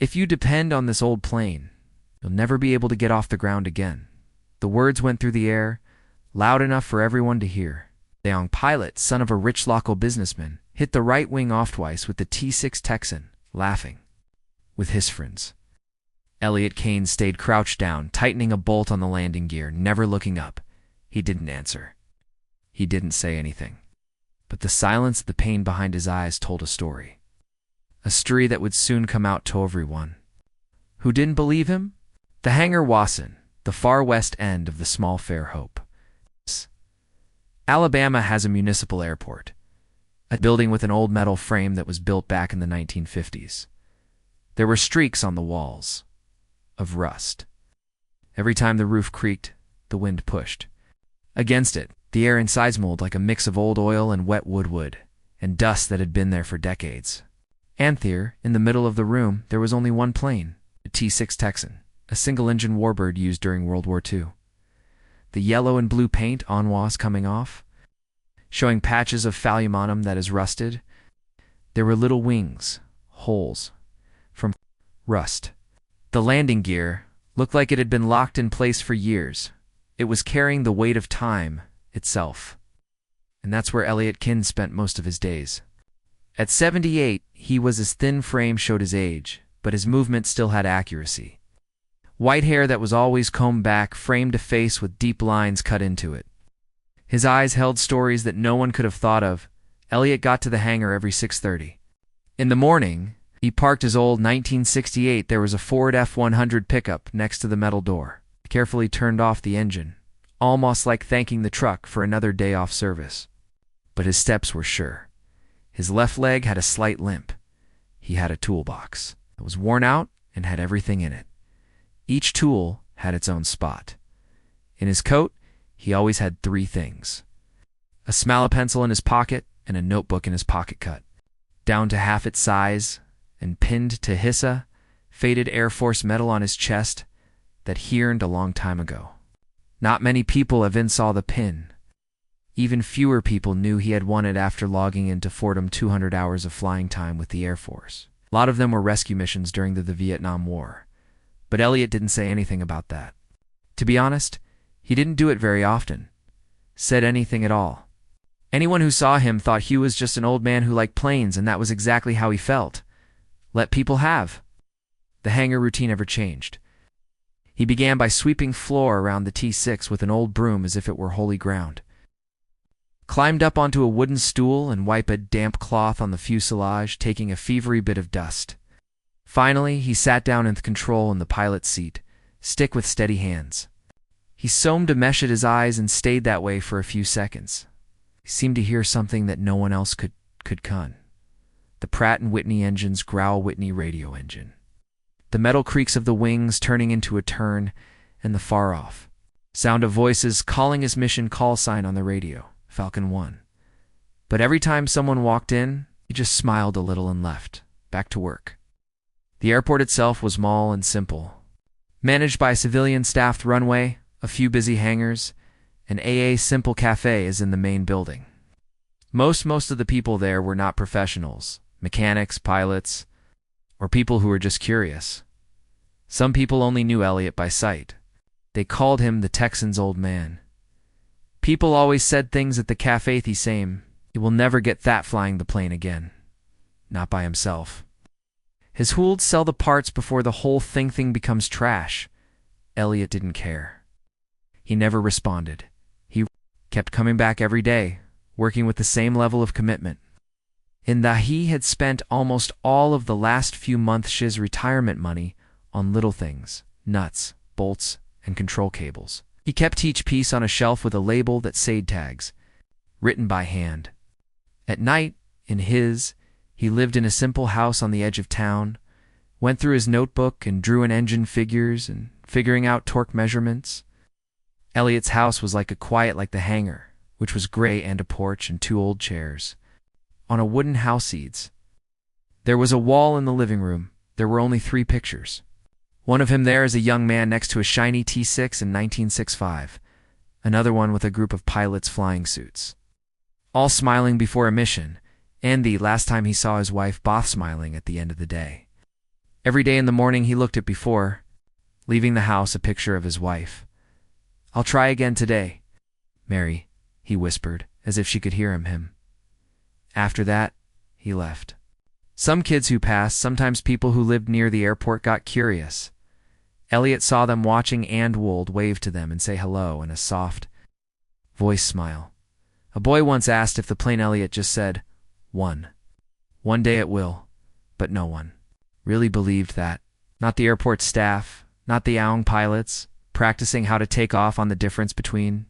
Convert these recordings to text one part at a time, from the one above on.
If you depend on this old plane, you'll never be able to get off the ground again. The words went through the air, loud enough for everyone to hear. The young pilot, son of a rich local businessman, hit the right wing off twice with the T-6 Texan, laughing with his friends. Elliot Kane stayed crouched down, tightening a bolt on the landing gear, never looking up. He didn't answer. He didn't say anything. But the silence, the pain behind his eyes told a story. A story that would soon come out to everyone. Who didn't believe him? The hangar Wasson, the far west end of the small Fairhope. Alabama has a municipal airport, a building with an old metal frame that was built back in the 1950s. There were streaks on the walls of rust. Every time the roof creaked, the wind pushed against it. The air inside smelled like a mix of old oil and wet wood and dust that had been there for decades. And there, in the middle of the room, there was only one plane, a T-6 Texan, a single-engine warbird used during World War II. The yellow and blue paint on was coming off, showing patches of aluminum that is rusted. There were little wings, holes, from rust. The landing gear looked like it had been locked in place for years. It was carrying the weight of time itself. And that's where Elliot Kane spent most of his days. At 78, his thin frame showed his age, but his movement still had accuracy. White hair that was always combed back framed a face with deep lines cut into it. His eyes held stories that no one could have thought of. Elliot got to the hangar every 6:30. In the morning, he parked his old 1968. There was a Ford F-100 pickup next to the metal door. He carefully turned off the engine, almost like thanking the truck for another day off service. But his steps were sure. His left leg had a slight limp. He had a toolbox that was worn out and had everything in it. Each tool had its own spot. In his coat, he always had three things: a smaller pencil in his pocket and a notebook in his pocket cut, down to half its size, and pinned to HISA, faded Air Force medal on his chest that he earned a long time ago. Not many people even saw the pin. Even fewer people knew he had won it after logging into Fordham 200 hours of flying time with the Air Force. A lot of them were rescue missions during the Vietnam War. But Elliot didn't say anything about that. To be honest, he didn't do it very often. Said anything at all. Anyone who saw him thought he was just an old man who liked planes, and that was exactly how he felt. Let people have. The hangar routine never changed. He began by sweeping floor around the T-6 with an old broom as if it were holy ground. Climbed up onto a wooden stool and wiped a damp cloth on the fuselage, taking a fevery bit of dust. Finally, he sat down in the control in the pilot's seat, stick with steady hands. He seamed a mesh at his eyes and stayed that way for a few seconds. He seemed to hear something that no one else could con. The Pratt & Whitney engine's growl Whitney radio engine. The metal creaks of the wings turning into a turn, and the far-off sound of voices calling his mission call sign on the radio, Falcon 1. But every time someone walked in, he just smiled a little and left, back to work. The airport itself was small and simple. Managed by a civilian-staffed runway, a few busy hangars, an AA simple cafe is in the main building. Most of the people there were not professionals, mechanics, pilots, or people who were just curious. Some people only knew Elliot by sight. They called him the Texan's old man. People always said things at the cafe the same. He will never get that flying the plane again. Not by himself. His who'll sell the parts before the whole thing becomes trash. Elliot didn't care. He never responded. He kept coming back every day, working with the same level of commitment. In that he had spent almost all of the last few months' his retirement money on little things, nuts, bolts, and control cables. He kept each piece on a shelf with a label that said tags, written by hand. At night, he lived in a simple house on the edge of town, went through his notebook and drew in engine figures and figuring out torque measurements. Elliot's house was quiet like the hangar, which was gray and a porch and two old chairs. On a wooden house seats. There was a wall in the living room. There were only 3 pictures. One of him there as a young man next to a shiny T-6 in 1965. Another one with a group of pilots flying suits. All smiling before a mission, and the last time he saw his wife both smiling at the end of the day. Every day in the morning he looked at before, leaving the house a picture of his wife. "I'll try again today, Mary," he whispered, as if she could hear him. After that, he left. Some kids who passed, sometimes people who lived near the airport, got curious. Elliot saw them watching and would wave to them and say hello in a soft voice smile. A boy once asked if the plane Elliot just said, "One day it will," but no one really believed that. Not the airport staff, not the Aung pilots, practicing how to take off on the difference between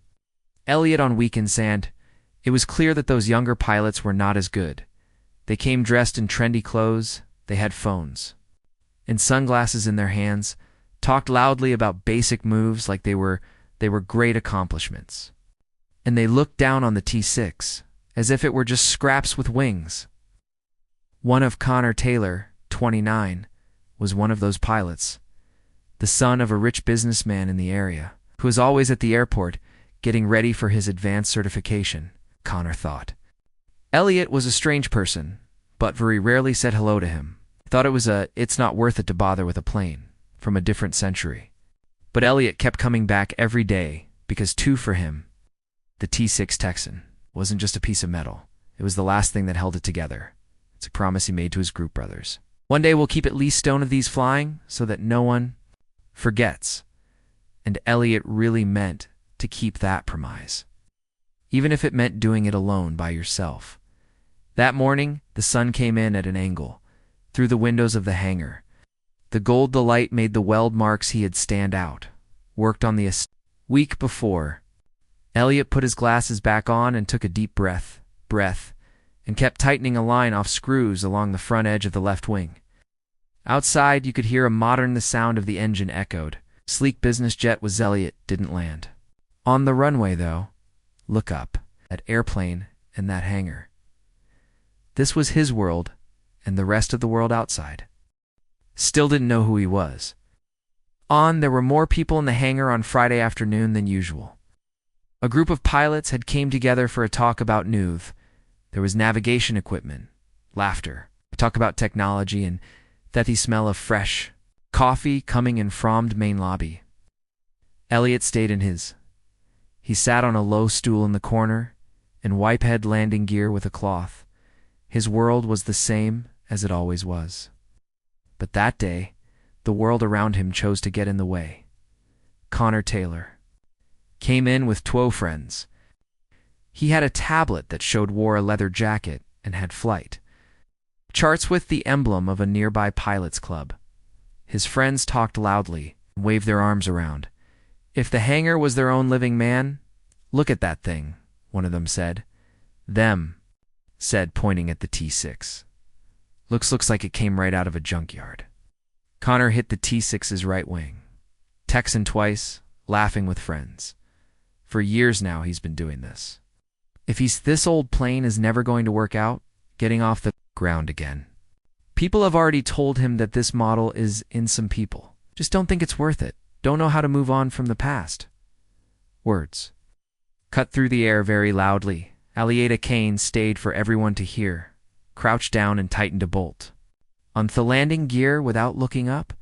Elliot on weekend sand. It was clear that those younger pilots were not as good. They came dressed in trendy clothes, they had phones and sunglasses in their hands, talked loudly about basic moves like they were great accomplishments. And they looked down on the T-6, as if it were just scraps with wings. One of Connor Taylor, 29, was one of those pilots, the son of a rich businessman in the area, who was always at the airport getting ready for his advanced certification, Connor thought. Elliot was a strange person, but very rarely said hello to him. Thought it was "it's not worth it to bother with a plane," from a different century. But Elliot kept coming back every day, because for him, the T-6 Texan wasn't just a piece of metal. It was the last thing that held it together. It's a promise he made to his group brothers. "One day we'll keep at least stone of these flying so that no one forgets." And Elliot really meant to keep that promise, even if it meant doing it alone by yourself. That morning, the sun came in at an angle, through the windows of the hangar. The gold the light made the weld marks he had stand out. Worked on the week before. Elliot put his glasses back on and took a deep breath, and kept tightening a line off screws along the front edge of the left wing. Outside, you could hear the sound of the engine echoed. Sleek business jet was Elliot didn't land. On the runway, though, look up, at airplane and that hangar. This was his world, and the rest of the world outside still didn't know who he was. There were more people in the hangar on Friday afternoon than usual. A group of pilots had came together for a talk about NUV. There was navigation equipment, laughter, talk about technology, and the smell of fresh coffee coming in from the main lobby. Elliot stayed in his. He sat on a low stool in the corner and wiped head landing gear with a cloth. His world was the same as it always was. But that day, the world around him chose to get in the way. Connor Taylor came in with 12 friends. He had a tablet that wore a leather jacket and had flight charts with the emblem of a nearby pilots club. His friends talked loudly and waved their arms around. "If the hangar was their own living man, look at that thing," one of them said. "Them," said, pointing at the T-6. Looks like it came right out of a junkyard." Connor hit the T-6's right wing. Texan twice, laughing with friends. For years now he's been doing this. If this old plane is never going to work out, getting off the ground again. People have already told him that this model is in some people. Just don't think it's worth it. Don't know how to move on from the past. Words cut through the air very loudly. Alieta Kane stayed for everyone to hear, crouched down and tightened a bolt. On the landing gear, without looking up,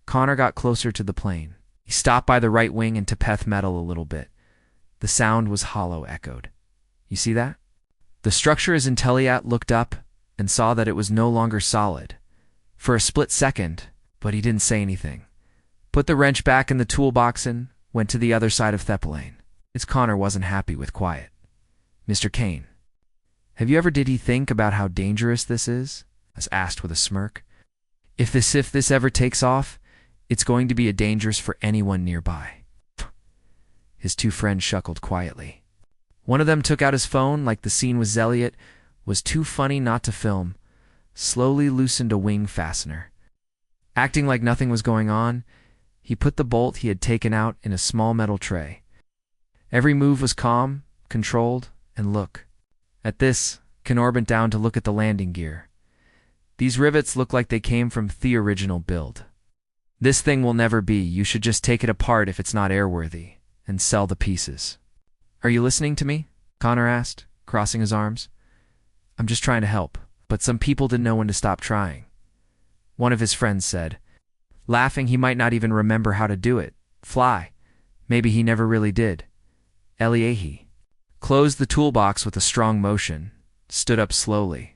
Connor got closer to the plane. He stopped by the right wing and tapeth metal a little bit. The sound was hollow echoed. "You see that?" The structure as Elliot looked up and saw that it was no longer solid. For a split second, but he didn't say anything. Put the wrench back in the toolbox and went to the other side of Thepelane. Connor wasn't happy with quiet. "Mr. Kane, have you ever did he think about how dangerous this is?" was asked with a smirk. If this ever takes off, it's going to be a dangerous for anyone nearby." His two friends chuckled quietly. One of them took out his phone like the scene with Elliot was too funny not to film, slowly loosened a wing fastener. Acting like nothing was going on, he put the bolt he had taken out in a small metal tray. Every move was calm, controlled, and look. At this, Connor bent down to look at the landing gear. "These rivets look like they came from the original build. This thing will never be. You should just take it apart if it's not airworthy, and sell the pieces." "Are you listening to me?" Connor asked, crossing his arms. "I'm just trying to help, but some people didn't know when to stop trying." One of his friends said, laughing he might not even remember how to do it. Fly. Maybe he never really did. Eliahi closed the toolbox with a strong motion, stood up slowly,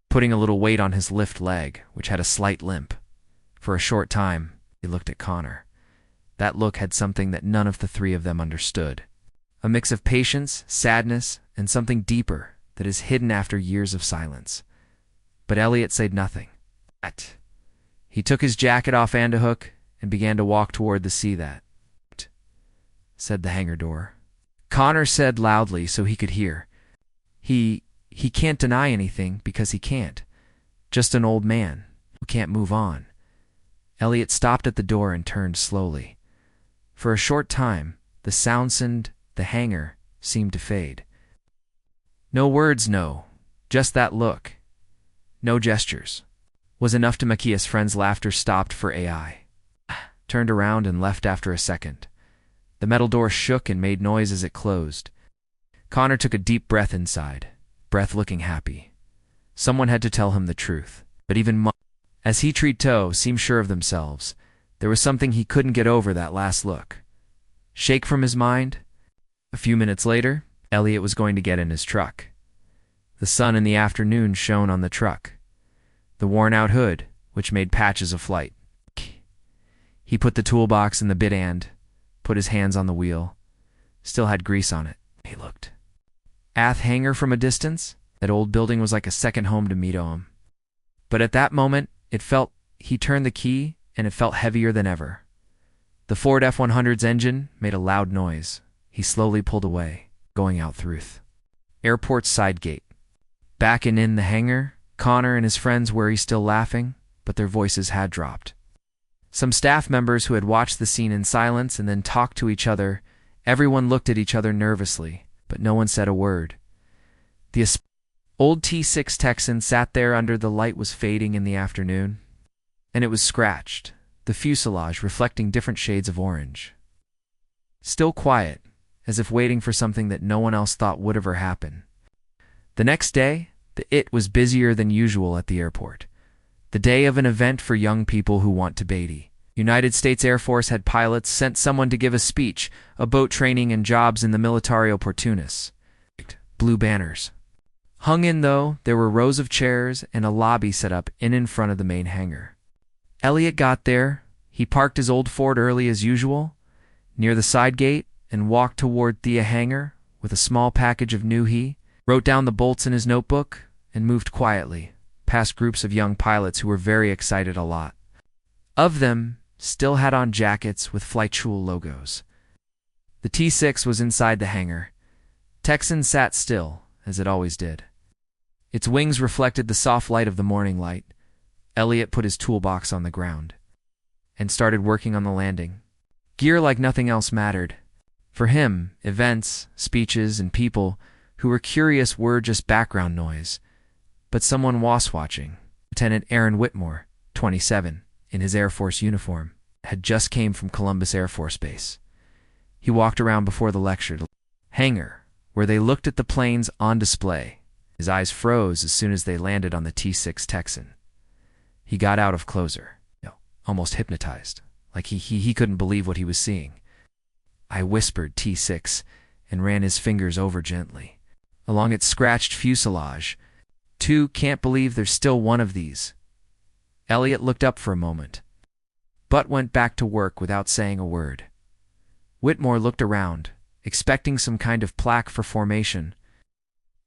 putting a little weight on his left leg, which had a slight limp. For a short time, he looked at Connor. That look had something that none of the three of them understood. A mix of patience, sadness, and something deeper that is hidden after years of silence. But Elliot said nothing. He took his jacket off Andahook and began to walk toward the sea. That said the hangar door. Connor said loudly so he could hear. He can't deny anything because he can't. Just an old man who can't move on. Elliot stopped at the door and turned slowly. For a short time, the sounds and the hangar seemed to fade. No words, no. Just that look. No gestures. Was enough to make his friend's laughter stopped for AI. Turned around and left after a second. The metal door shook and made noise as it closed. Connor took a deep breath inside, breath looking happy. Someone had to tell him the truth. But even as he treated Toe seemed sure of themselves, there was something he couldn't get over that last look. Shake from his mind? A few minutes later, Elliot was going to get in his truck. The sun in the afternoon shone on the truck. The worn-out hood, which made patches of flight. He put the toolbox in the bit and put his hands on the wheel. Still had grease on it. He looked. Ath hangar from a distance, that old building was like a second home to him. But at that moment, he turned the key, and it felt heavier than ever. The Ford F-100's engine made a loud noise. He slowly pulled away, going out through the airport's side gate. Back and in the hangar, Connor and his friends were still laughing, but their voices had dropped. Some staff members who had watched the scene in silence and then talked to each other, everyone looked at each other nervously, but no one said a word. The old T6 Texan sat there under the light was fading in the afternoon, and it was scratched, the fuselage reflecting different shades of orange. Still quiet, as if waiting for something that no one else thought would ever happen. The next day, it was busier than usual at the airport. The day of an event for young people who want to Beatty. United States Air Force had pilots sent someone to give a speech, about training and jobs in the military opportunists. Blue banners. Hung in, though, there were rows of chairs and a lobby set up in front of the main hangar. Elliot got there. He parked his old Ford early as usual, near the side gate, and walked toward the hangar with a small package of new wrote down the bolts in his notebook, and moved quietly, past groups of young pilots who were very excited a lot. Of them still had on jackets with Flight School logos. The T6 was inside the hangar. Texan sat still, as it always did. Its wings reflected the soft light of the morning light. Elliot put his toolbox on the ground and started working on the landing. Gear like nothing else mattered. For him, events, speeches, and people who were curious were just background noise. But someone was watching. Lieutenant Aaron Whitmore, 27, in his Air Force uniform, had just came from Columbus Air Force Base. He walked around before the lecture hangar, where they looked at the planes on display. His eyes froze as soon as they landed on the T6 Texan. He got out of closer, almost hypnotized, like he couldn't believe what he was seeing. I whispered T6 and ran his fingers over gently, along its scratched fuselage. Can't believe there's still one of these. Elliot looked up for a moment, but went back to work without saying a word. Whitmore looked around, expecting some kind of plaque for formation,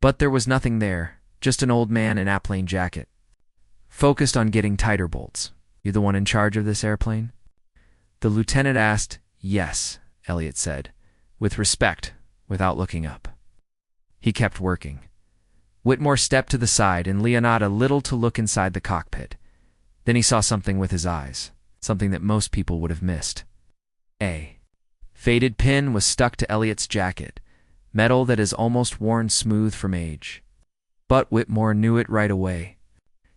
but there was nothing there, just an old man in an airplane jacket, focused on getting tighter bolts. You the one in charge of this airplane? The lieutenant asked. Yes, Elliot said, with respect, without looking up. He kept working. Whitmore stepped to the side and Leonard a little to look inside the cockpit. Then he saw something with his eyes, something that most people would have missed. A faded pin was stuck to Elliot's jacket, metal that is almost worn smooth from age. But Whitmore knew it right away.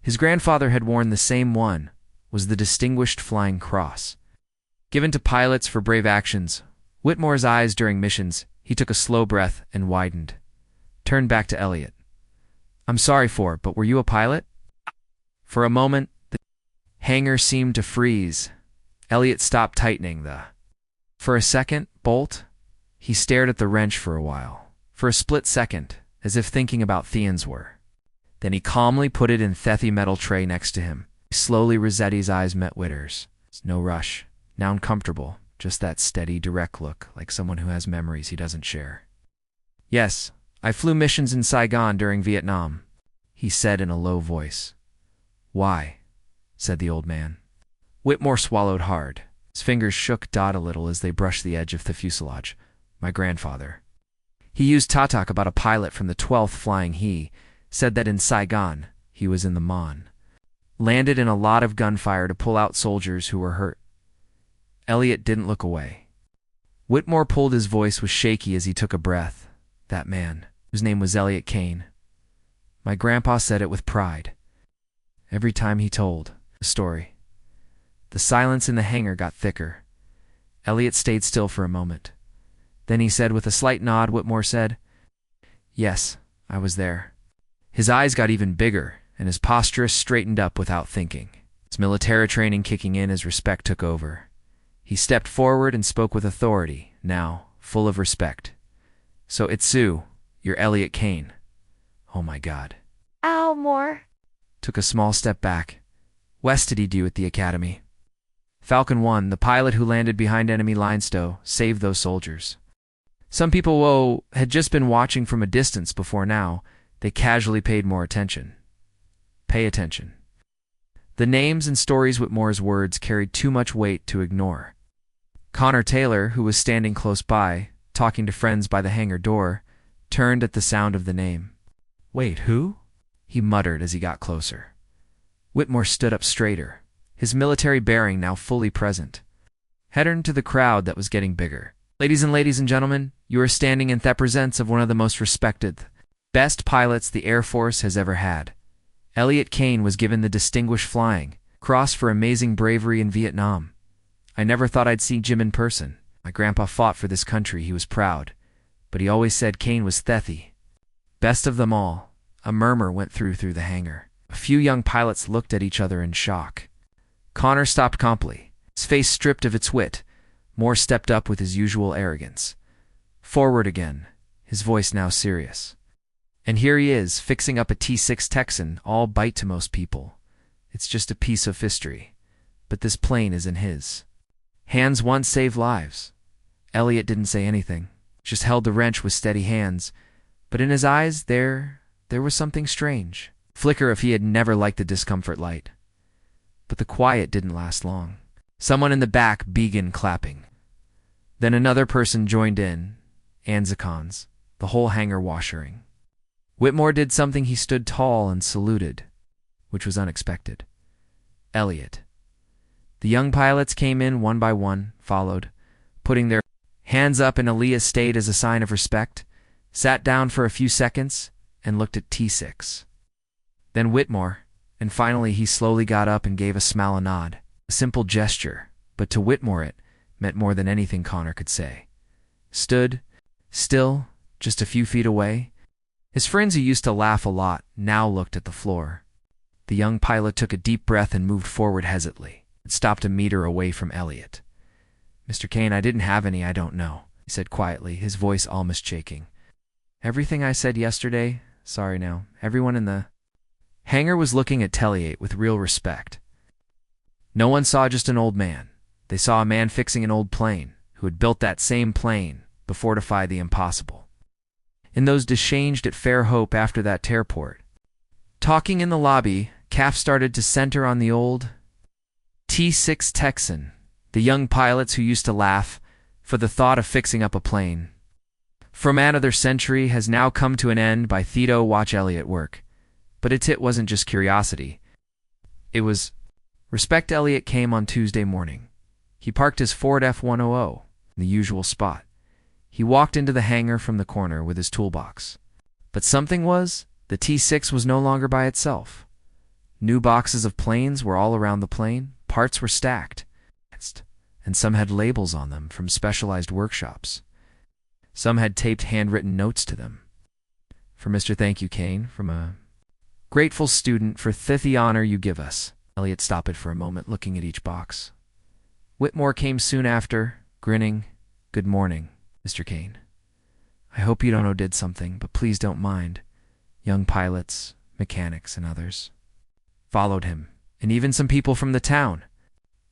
His grandfather had worn the same one, was the Distinguished Flying Cross. Given to pilots for brave actions, Whitmore's eyes during missions, he took a slow breath and widened. Turned back to Elliot. I'm sorry but were you a pilot? For a moment, the hangar seemed to freeze. Elliot stopped tightening the, for a second, bolt. He stared at the wrench for a while, for a split second, as if thinking about Theon's were. Then he calmly put it in Thethy metal tray next to him. Slowly Rossetti's eyes met Witter's. It's no rush. Now uncomfortable. Just that steady, direct look, like someone who has memories he doesn't share. Yes, I flew missions in Saigon during Vietnam, he said in a low voice. Why? Said the old man. Whitmore swallowed hard. His fingers shook a little as they brushed the edge of the fuselage. My grandfather. He used tatak about a pilot from the 12th Flying. He said that in Saigon, he was in the Mon. Landed in a lot of gunfire to pull out soldiers who were hurt. Elliot didn't look away. Whitmore pulled his voice was shaky as he took a breath. That man, whose name was Elliot Kane. My grandpa said it with pride. Every time he told the story. The silence in the hangar got thicker. Elliot stayed still for a moment. Then he said with a slight nod, Whitmore said, Yes, I was there. His eyes got even bigger, and his posture straightened up without thinking. His military training kicking in as respect took over. He stepped forward and spoke with authority, now full of respect. So it's Sue, you're Elliot Kane. Oh my God. Moore. Took a small step back. West did he do at the academy? Falcon 1, the pilot who landed behind enemy lines saved those soldiers. Some people, had just been watching from a distance before now. They casually paid more attention. Pay attention. The names and stories Whitmore's words carried too much weight to ignore. Connor Taylor, who was standing close by, talking to friends by the hangar door, turned at the sound of the name. Wait, who? He muttered as he got closer. Whitmore stood up straighter, his military bearing now fully present. Turned to the crowd that was getting bigger. Ladies and gentlemen, you are standing in the presence of one of the most respected, best pilots the Air Force has ever had. Elliot Kane was given the Distinguished Flying Cross for amazing bravery in Vietnam. I never thought I'd see Jim in person. My grandpa fought for this country, he was proud. But he always said Kane was Thethy. Best of them all. A murmur went through the hangar. A few young pilots looked at each other in shock. Connor stopped promptly, his face stripped of its wit. Moore stepped up with his usual arrogance. Forward again, his voice now serious. And here he is, fixing up a T-6 Texan, all bite to most people. It's just a piece of history. But this plane isn't his. Hands once saved lives. Elliot didn't say anything, just held the wrench with steady hands. But in his eyes, there was something strange. Flicker if he had never liked the discomfort light. But the quiet didn't last long. Someone in the back began clapping. Then another person joined in, Anzicons, the whole hangar washering. Whitmore did something. He stood tall and saluted, which was unexpected. Elliot. The young pilots came in one by one, followed, putting their hands up, and Aaliyah stayed as a sign of respect, sat down for a few seconds, and looked at T6. Then Whitmore, and finally he slowly got up and gave a smile, a nod. A simple gesture, but to Whitmore it meant more than anything Connor could say. Stood, still, just a few feet away. His friends who used to laugh a lot now looked at the floor. The young pilot took a deep breath and moved forward hesitantly. It stopped a meter away from Elliot. Mr. Kane, I didn't have any, I don't know, he said quietly, his voice almost shaking. Everything I said yesterday, sorry now, everyone in the hangar was looking at Telliate with real respect. No one saw just an old man. They saw a man fixing an old plane, who had built that same plane before defy the impossible. In those changed at Fair Hope after that tearport. Talking in the lobby, Calf started to center on the old T-6 Texan, the young pilots who used to laugh for the thought of fixing up a plane. From another century has now come to an end by Theto watch Elliot work. But it wasn't just curiosity. It was respect. Elliot came on Tuesday morning. He parked his Ford F-100 in the usual spot. He walked into the hangar from the corner with his toolbox. But something was, the T-6 was no longer by itself. New boxes of planes were all around the plane. Parts were stacked, and some had labels on them from specialized workshops. Some had taped handwritten notes to them. For Mr. Thank You Kane, from a grateful student for the honor you give us. Elliot stopped it for a moment, looking at each box. Whitmore came soon after, grinning. "Good morning, Mr. Kane. I hope you don't know did something, but please don't mind." Young pilots, mechanics, and others followed him, and even some people from the town.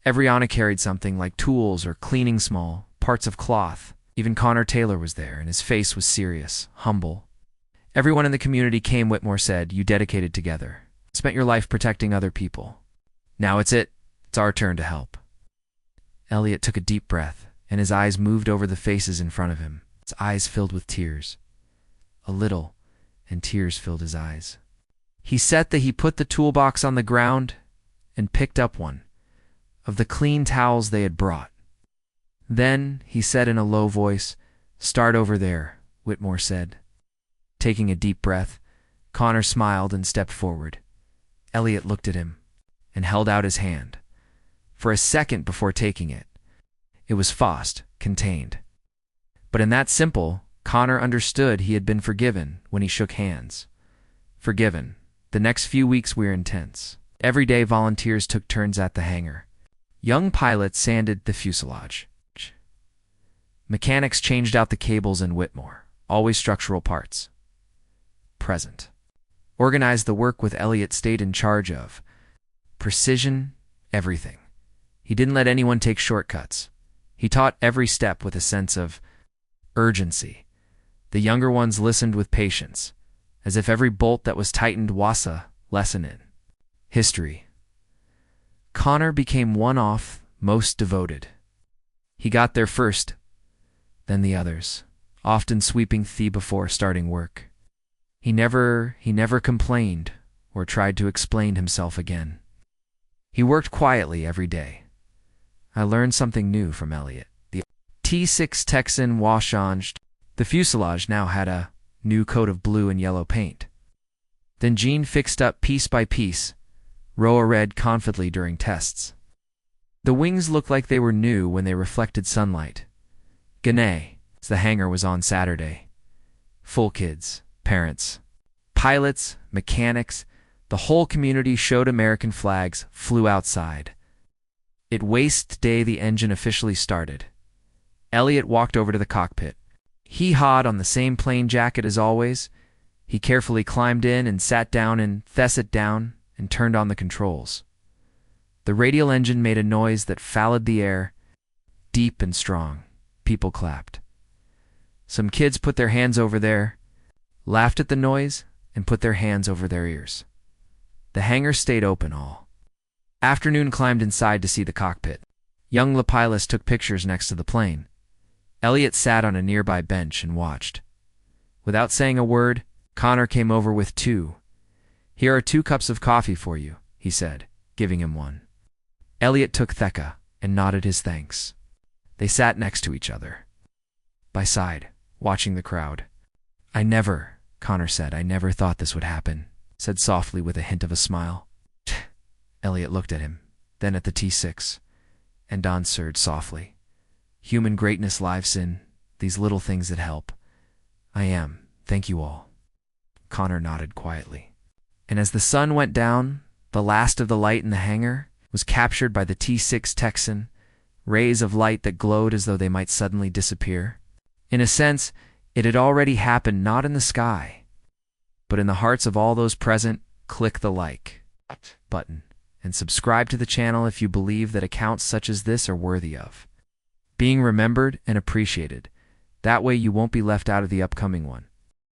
Everyone carried something like tools or cleaning small parts of cloth. Even Connor Taylor was there, and his face was serious, humble. Everyone in the community came, Whitmore said. "You dedicated together. Spent your life protecting other people. Now it's our turn to help." Elliot took a deep breath, and his eyes moved over the faces in front of him. His eyes filled with tears. A little, and tears filled his eyes. He put the toolbox on the ground and picked up one of the clean towels they had brought. Then, he said in a low voice, "Start over there," Whitmore said. Taking a deep breath, Connor smiled and stepped forward. Elliot looked at him and held out his hand. For a second before taking it, it was fast, contained. But in that simple, Connor understood he had been forgiven when he shook hands. Forgiven. The next few weeks were intense. Every day volunteers took turns at the hangar. Young pilots sanded the fuselage. Mechanics changed out the cables in Whitmore, always structural parts. Present. Organized the work with Elliot stayed in charge of. Precision, everything. He didn't let anyone take shortcuts. He taught every step with a sense of urgency. The younger ones listened with patience, as if every bolt that was tightened was a lesson in history. Connor became one-off, most devoted. He got there first, then the others, often sweeping the before starting work. He never complained or tried to explain himself again. He worked quietly every day. I learned something new from Elliot. The T6 Texan wash-changed. The fuselage now had a new coat of blue and yellow paint. Then Gene fixed up piece by piece, row read confidently during tests. The wings looked like they were new when they reflected sunlight. Gane, the hangar was on Saturday. Full kids, parents, pilots, mechanics, the whole community showed American flags, flew outside. It waste day the engine officially started. Elliot walked over to the cockpit. He had on the same plain jacket as always. He carefully climbed in and sat down and it down and turned on the controls. The radial engine made a noise that fouled the air, deep and strong. People clapped. Some kids put their hands over there, laughed at the noise, and put their hands over their ears. The hangar stayed open all afternoon. Climbed inside to see the cockpit. Young Lapilus took pictures next to the plane. Elliot sat on a nearby bench and watched. Without saying a word, Connor came over with two. "Here are 2 cups of coffee for you," he said, giving him one. Elliot took Theka and nodded his thanks. They sat next to each other, by side, watching the crowd. Connor said, "I never thought this would happen," said softly with a hint of a smile. Elliot looked at him, then at the T6, and answered softly, "Human greatness lives in these little things that help. Thank you all." Connor nodded quietly. And as the sun went down, the last of the light in the hangar was captured by the T6 Texan, rays of light that glowed as though they might suddenly disappear. In a sense, it had already happened, not in the sky, but in the hearts of all those present. Click the like button and subscribe to the channel if you believe that accounts such as this are worthy of being remembered and appreciated. That way you won't be left out of the upcoming one.